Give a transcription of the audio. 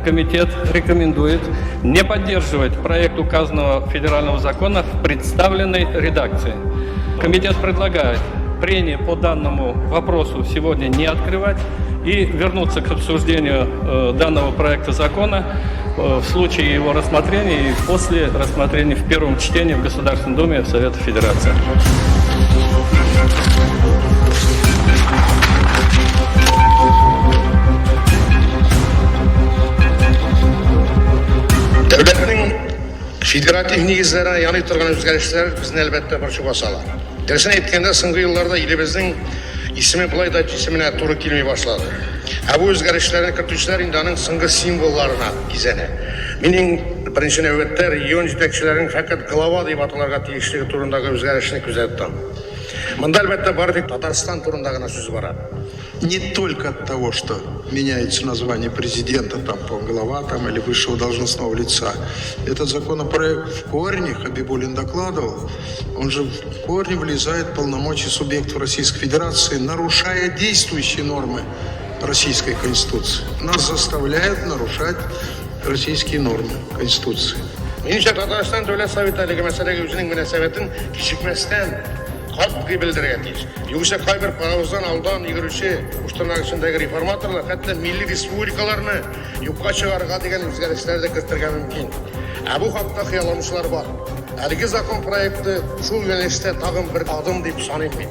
комитет рекомендует не поддерживать проект указанного федерального закона в представленной редакции. Комитет предлагает прения по данному вопросу сегодня не открывать и вернуться к обсуждению данного проекта закона в случае его рассмотрения и после рассмотрения в первом чтении в Государственной Думе Совета Федерации. Devletin federatif negizlerine yanı turgan özgürlükler bizden elbette bir çubuğa sala. Dersine etkende sıngı yıllarda ilimizin ismi bulay da cisimine turu kelmeye başladı. Bu özgürlüklerin kırtışlar indanın sıngı simvollarına gizene. Menin birinci növbette region yetekçilerin fakat glava deyip atılarga tiyişligi turundagi özgürlüklerini küzettim. Mında elbette bardik Tatarstan turundagına söz var. Не только от того, что меняется название президента, там, по глава там, или высшего должностного лица. Этот законопроект в корне, Хабибуллин докладывал, он же в корне влезает в полномочия субъектов Российской Федерации, нарушая действующие нормы Российской Конституции. Нас заставляют нарушать российские нормы Конституции. Меніңше Татарстан Devlet Sovet'teki meseleye özünün münesebetin kişikmesinden kalp bildirgen değil. Yoksa kayber paravuzdan aldan yürüyüşü uçturmak içindeki reformatorlar hatta milli respublikalarını yukka çıkarga degen özgürlükler de kırtırgan mümkün. Bu hakta hıyalamışlar var. Ergi zakon proyekti şu yönelişte tağın bir adım deyip sanayım ben.